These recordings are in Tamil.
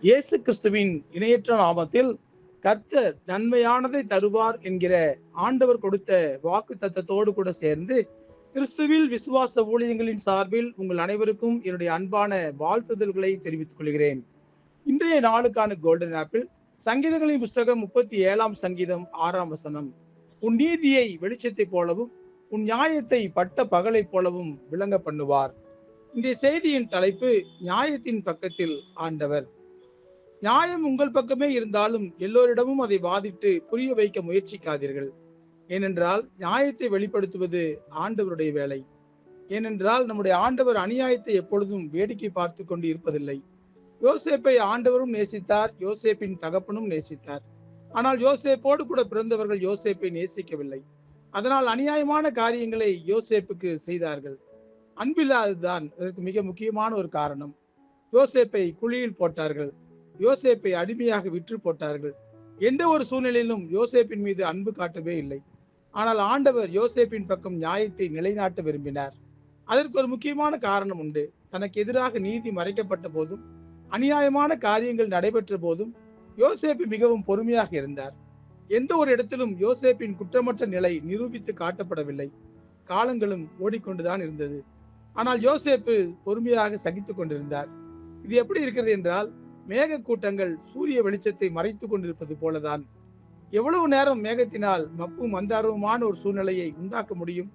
இயேசு கிறிஸ்துவின் இணையற்ற நாமத்தில் கர்த்தர் நன்மையானதை தருவார் என்கிற ஆண்டவர் கொடுத்த வாக்கு தத்தத்தோடு கூட சேர்ந்து கிறிஸ்துவில் விசுவாச ஊழியங்களின் சார்பில் உங்கள் அனைவருக்கும் என்னுடைய அன்பான வாழ்த்துதல்களை தெரிவித்துக் கொள்கிறேன். இன்றைய நாளுக்கான கோல்டன் ஆப்பிள் சங்கீதங்களின் புஸ்தகம் 37ஆம் சங்கீதம் 6ஆம் வசனம். உன் நீதியை வெளிச்சத்தை போலவும் உன் நியாயத்தை பட்ட பகலை போலவும் விளங்க பண்ணுவார். இன்றைய செய்தியின் தலைப்பு நியாயத்தின் பக்கத்தில் ஆண்டவர். நியாயம் உங்கள் பக்கமே இருந்தாலும் எல்லோரிடமும் அதை வாதிட்டு புரிய வைக்க முயற்சிக்காதீர்கள். ஏனென்றால் நியாயத்தை வெளிப்படுத்துவது ஆண்டவருடைய வேலை. ஏனென்றால் நம்முடைய ஆண்டவர் அநியாயத்தை எப்பொழுதும் வேடிக்கை பார்த்து கொண்டு இருப்பதில்லை. யோசேப்பை ஆண்டவரும் நேசித்தார், யோசேப்பின் தகப்பனும் நேசித்தார். ஆனால் யோசேப்போடு கூட பிறந்தவர்கள் யோசேப்பை நேசிக்கவில்லை. அதனால் அநியாயமான காரியங்களை யோசேப்புக்கு செய்தார்கள். அன்பில்லாததுதான் அதற்கு மிக முக்கியமான ஒரு காரணம். யோசேப்பை குழியில் போட்டார்கள், யோசேப்பை அடிமையாக விற்று போட்டார்கள். எந்த ஒரு சூழ்நிலையிலும் யோசேப்பின் மீது அன்பு காட்டவே இல்லை. ஆனால் ஆண்டவர் யோசேப்பின் பக்கம் நியாயத்தை நிலைநாட்ட விரும்பினார். அதற்கு ஒரு முக்கியமான காரணம் உண்டு. தனக்கு எதிராக நீதி மறைக்கப்பட்ட போதும் அநியாயமான காரியங்கள் நடைபெற்ற போதும் யோசேப்பு மிகவும் பொறுமையாக இருந்தார். எந்த ஒரு இடத்திலும் யோசேப்பின் குற்றமற்ற நிலை நிரூபித்து காட்டப்படவில்லை. காலங்களும் ஓடிக்கொண்டுதான் இருந்தது. ஆனால் யோசேப்பு பொறுமையாக சகித்துக் கொண்டிருந்தார். இது எப்படி இருக்கிறது என்றால், மேக கூட்டங்கள் சூரிய வெளிச்சத்தை மறைத்துக் கொண்டிருப்பது போலதான். எவ்வளவு நேரம் மேகத்தினால் மப்பும் மந்தாரவுமான ஒரு சூழ்நிலையை உண்டாக்க முடியும்?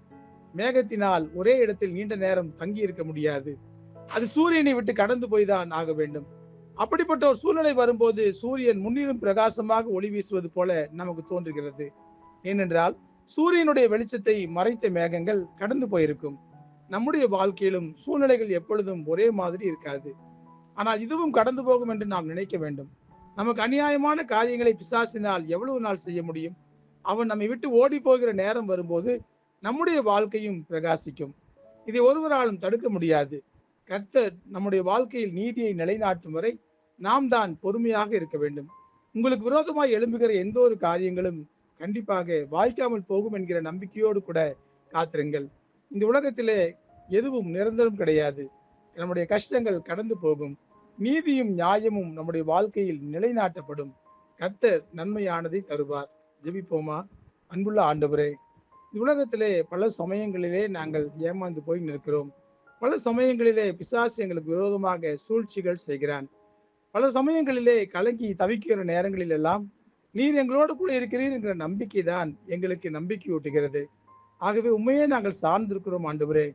மேகத்தினால் ஒரே இடத்தில் நீண்ட நேரம் தங்கி இருக்க முடியாது. அது சூரியனை விட்டு கடந்து போய்தான் ஆக வேண்டும். அப்படிப்பட்ட ஒரு சூழ்நிலை வரும்போது சூரியன் முன்னிலும் பிரகாசமாக ஒளி வீசுவது போல நமக்கு தோன்றுகிறது. ஏனென்றால் சூரியனுடைய வெளிச்சத்தை மறைத்த மேகங்கள் கடந்து போயிருக்கும். நம்முடைய வாழ்க்கையிலும் சூழ்நிலைகள் எப்பொழுதும் ஒரே மாதிரி இருக்காது. ஆனால் இதுவும் கடந்து போகும் என்று நாம் நினைக்க வேண்டும். நமக்கு அநியாயமான காரியங்களை பிசாசினால் எவ்வளவு நாள் செய்ய முடியும்? அவன் நம்மை விட்டு ஓடி போகிற நேரம் வரும்போது நம்முடைய வாழ்க்கையும் பிரகாசிக்கும். இதை ஒருவராலும் தடுக்க முடியாது. கர்த்தர் நம்முடைய வாழ்க்கையில் நீதியை நிலைநாட்டும் வரை நாம் தான் பொறுமையாக இருக்க வேண்டும். உங்களுக்கு விரோதமாய் எழும்புகிற எந்த ஒரு காரியங்களும் கண்டிப்பாக வாய்க்காமல் போகும் என்கிற நம்பிக்கையோடு கூட காத்திருங்கள். இந்த உலகத்திலே எதுவும் நிரந்தரம் கிடையாது. நம்முடைய கஷ்டங்கள் கடந்து போகும். நீதியும் நியாயமும் நம்முடைய வாழ்க்கையில் நிலைநாட்டப்படும். கர்த்தர் நன்மையானதை தருவார். ஜெபிப்போமா? அன்புள்ள ஆண்டவரே, உலகத்திலே பல சமயங்களிலே நாங்கள் ஏமாந்து போய் நிற்கிறோம். பல சமயங்களிலே பிசாசு எங்களுக்கு விரோதமாக சூழ்ச்சிகள் செய்கிறான். பல சமயங்களிலே கலங்கி தவிக்கிற நேரங்களில் எல்லாம் நீர் எங்களோடு கூட இருக்கிறீர் என்கிற நம்பிக்கை தான் எங்களுக்கு நம்பிக்கை ஊட்டுகிறது. ஆகவே உண்மையே நாங்கள் சார்ந்திருக்கிறோம் ஆண்டவரே.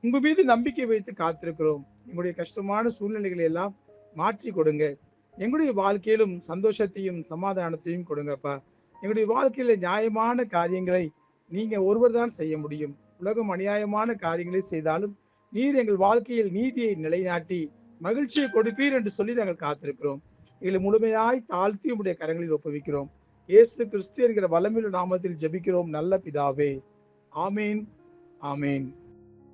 உங்க மீது நம்பிக்கை வைத்து காத்திருக்கிறோம். எங்களுடைய கஷ்டமான சூழ்நிலைகளை எல்லாம் மாற்றி கொடுங்க. எங்களுடைய வாழ்க்கையிலும் சந்தோஷத்தையும் சமாதானத்தையும் கொடுங்கப்பா. எங்களுடைய வாழ்க்கையில நியாயமான காரியங்களை நீங்க ஒருவர் தான் செய்ய முடியும். உலகம் அநியாயமான காரியங்களை செய்தாலும் நீர் எங்கள் வாழ்க்கையில் நீதியை நிலைநாட்டி மகிழ்ச்சியை கொடுப்பீர் என்று சொல்லி நாங்கள் காத்திருக்கிறோம். எங்களை முழுமையாய் தாழ்த்தி உடைய கரங்களில் ஒப்புவிக்கிறோம். இயேசு கிறிஸ்து என்கிற வல்லமையுள்ள நாமத்தில் ஜெபிக்கிறோம் நல்ல பிதாவே. ஆமேன், ஆமேன்.